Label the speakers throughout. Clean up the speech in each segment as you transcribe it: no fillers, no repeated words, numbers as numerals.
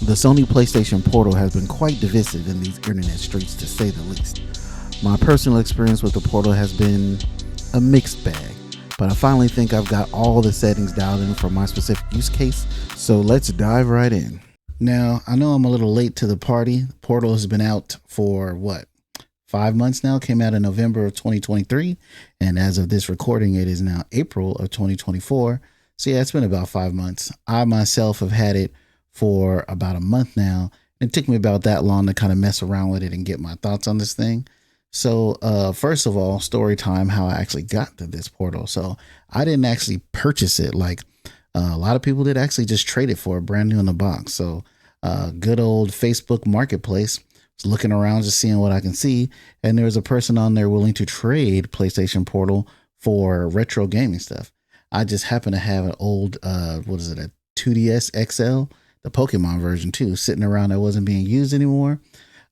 Speaker 1: The Sony PlayStation Portal has been quite divisive in these internet streets, to say the least. My personal experience with the Portal has been a mixed bag, but I finally think I've got all the settings dialed in for my specific use case, so let's dive right in. Now, I know I'm a little late to the party. Portal has been out for what? 5 months now. Came out in November of 2023, and as of this recording, it is now April of 2024. So yeah, it's been about 5 months. I myself have had it for about a month now. It took me about that long to kind of mess around with it and get my thoughts on this thing. So first of all, story time, how I actually got to this Portal. So I didn't actually purchase it like a lot of people did. Actually just trade it for brand new in the box. So good old Facebook Marketplace. Was looking around, just seeing what I can see, and there was a person on there willing to trade PlayStation Portal for retro gaming stuff. I just happen to have an old, what is it, a 2DS XL, the Pokemon version too, sitting around that wasn't being used anymore.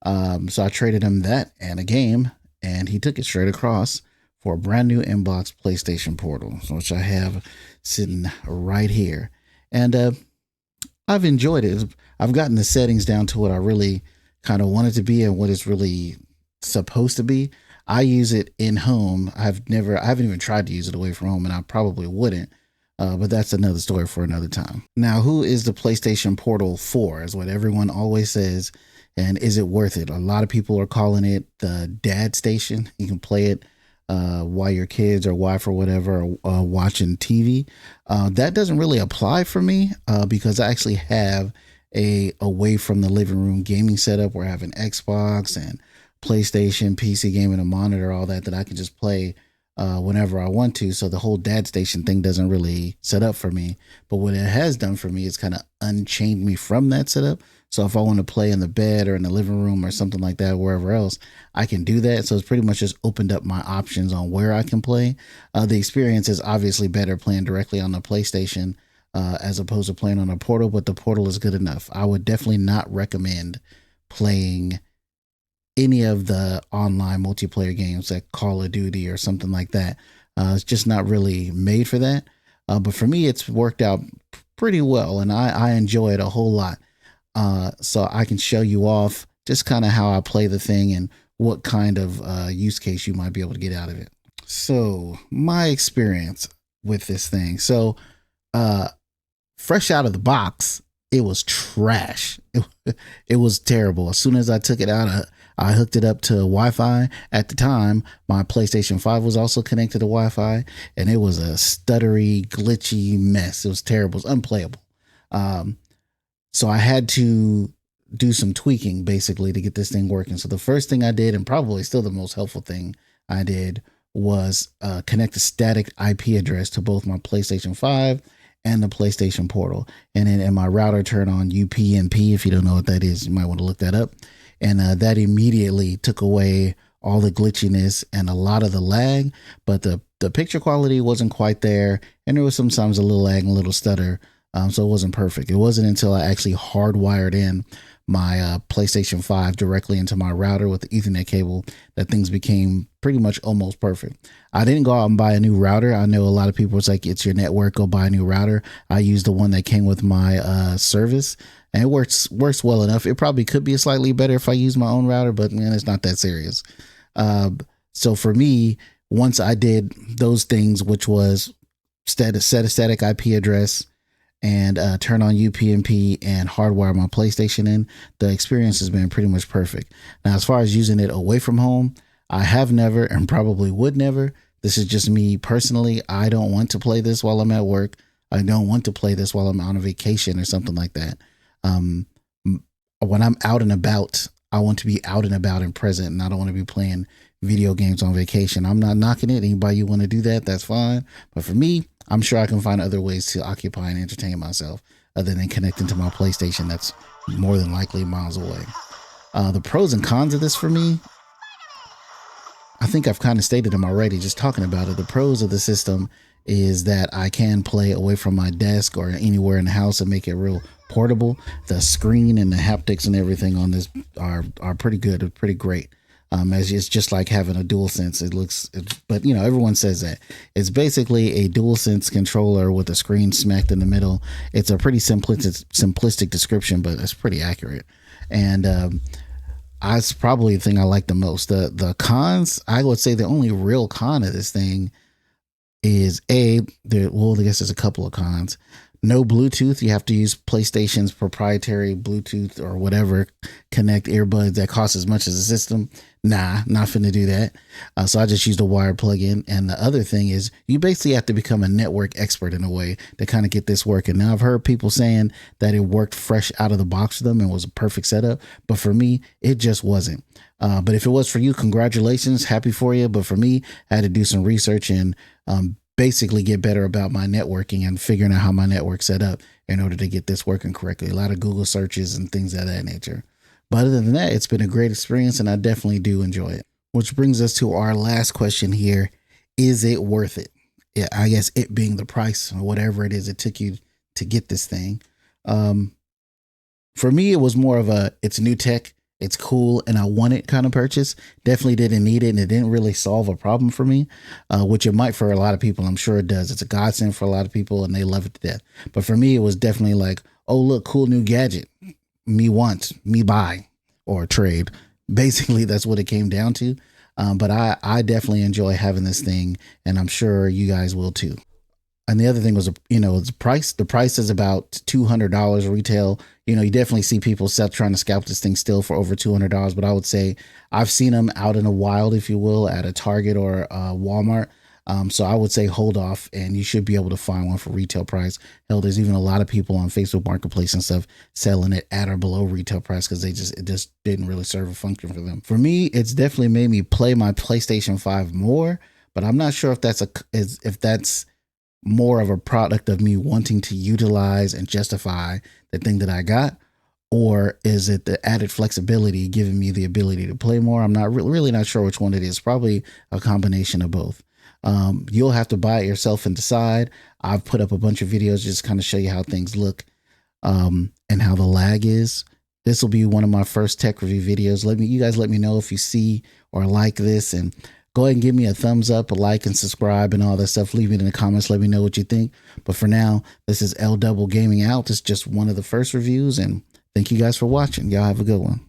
Speaker 1: So I traded him that and a game, and he took it straight across for a brand new inbox PlayStation Portal, which I have sitting right here. And I've enjoyed it. I've gotten the settings down to what I really kind of want it to be and what it's really supposed to be. I use it in home. I haven't even tried to use it away from home, and I probably wouldn't. But that's another story for another time. Now, who is the PlayStation Portal for? Is what everyone always says. And is it worth it? A lot of people are calling it the dad station. You can play it while your kids or wife or whatever are watching TV. That doesn't really apply for me because I actually have a away from the living room gaming setup where I have an Xbox and PlayStation, PC game, and a monitor, all that I can just play whenever I want to. So the whole dad station thing doesn't really set up for me. But what it has done for me is kind of unchained me from that setup. So if I want to play in the bed or in the living room or something like that, wherever else, I can do that. So it's pretty much just opened up my options on where I can play. The experience is obviously better playing directly on the PlayStation as opposed to playing on a Portal, but the Portal is good enough. I would definitely not recommend playing any of the online multiplayer games like Call of Duty or something like that. It's just not really made for that. But for me, it's worked out pretty well, and I enjoy it a whole lot. So I can show you off just kind of how I play the thing and what kind of use case you might be able to get out of it. So my experience with this thing. So fresh out of the box, it was trash. It was terrible. As soon as I took it out, I hooked it up to Wi-Fi. At the time, my PlayStation 5 was also connected to Wi-Fi, and it was a stuttery, glitchy mess. It was terrible. It was unplayable. So I had to do some tweaking basically to get this thing working. So the first thing I did, and probably still the most helpful thing I did, was connect a static IP address to both my PlayStation 5 and the PlayStation Portal. And then in my router, turn on UPnP. If you don't know what that is, you might want to look that up. And that immediately took away all the glitchiness and a lot of the lag, but the picture quality wasn't quite there. And there was sometimes a little lag and a little stutter. So it wasn't perfect. It wasn't until I actually hardwired in my PlayStation 5 directly into my router with the Ethernet cable that things became pretty much almost perfect. I didn't go out and buy a new router. I know a lot of people, it's like, it's your network, go buy a new router. I used the one that came with my service, and it works well enough. It probably could be slightly better if I use my own router, but man, it's not that serious. So for me, once I did those things, which was set a static IP address and turn on UPnP and hardwire my PlayStation in, the experience has been pretty much perfect. Now, as far as using it away from home, I have never and probably would never. This is just me personally. I don't want to play this while I'm at work. I don't want to play this while I'm on a vacation or something like that. When I'm out and about, I want to be out and about and present, and I don't want to be playing video games on vacation. I'm not knocking it. Anybody you want to do that, that's fine. But for me, I'm sure I can find other ways to occupy and entertain myself other than connecting to my PlayStation that's more than likely miles away. The pros and cons of this for me, I think I've kind of stated them already, just talking about it. The pros of the system is that I can play away from my desk or anywhere in the house and make it real portable. The screen and the haptics and everything on this are pretty good, pretty great. As it's just like having a DualSense. But you know, everyone says that it's basically a DualSense controller with a screen smacked in the middle. It's a pretty simplistic description, but it's pretty accurate. And that's probably the thing I like the most. The cons, I would say the only real con of this thing is I guess there's a couple of cons. No Bluetooth. You have to use PlayStation's proprietary Bluetooth or whatever connect earbuds that cost as much as the system. Nah, not finna do that. So I just used a wired plug-in. And the other thing is you basically have to become a network expert in a way to kind of get this working. Now I've heard people saying that it worked fresh out of the box for them and was a perfect setup. But for me, it just wasn't. But if it was for you, congratulations, happy for you. But for me, I had to do some research and basically get better about my networking and figuring out how my network set up in order to get this working correctly. A lot of Google searches and things of that nature. But other than that, it's been a great experience and I definitely do enjoy it. Which brings us to our last question here. Is it worth it? Yeah, I guess it being the price or whatever it is it took you to get this thing. For me, it was more of it's new tech. It's cool and I want it kind of purchase. Definitely didn't need it and it didn't really solve a problem for me, which it might for a lot of people. I'm sure it does. It's a godsend for a lot of people and they love it to death. But for me, it was definitely like, oh, look, cool new gadget. Me want, me buy or trade. Basically, that's what it came down to. But I definitely enjoy having this thing and I'm sure you guys will too. And the other thing was, it's price. The price is about $200 retail. You definitely see people trying to scalp this thing still for over $200. But I would say I've seen them out in the wild, if you will, at a Target or a Walmart. So I would say hold off and you should be able to find one for retail price. Hell, there's even a lot of people on Facebook Marketplace and stuff selling it at or below retail price because it just didn't really serve a function for them. For me, it's definitely made me play my PlayStation 5 more, but I'm not sure if that's more of a product of me wanting to utilize and justify the thing that I got, or is it the added flexibility giving me the ability to play more? I'm not really not sure which one it is. Probably a combination of both. You'll have to buy it yourself and decide. I've put up a bunch of videos just kind of show you how things look and how the lag is. This will be one of my first tech review videos. You guys let me know if you see or like this, and go ahead and give me a thumbs up, a like, and subscribe and all that stuff. Leave it in the comments. Let me know what you think. But for now, this is L Double Gaming out. It's just one of the first reviews. And thank you guys for watching. Y'all have a good one.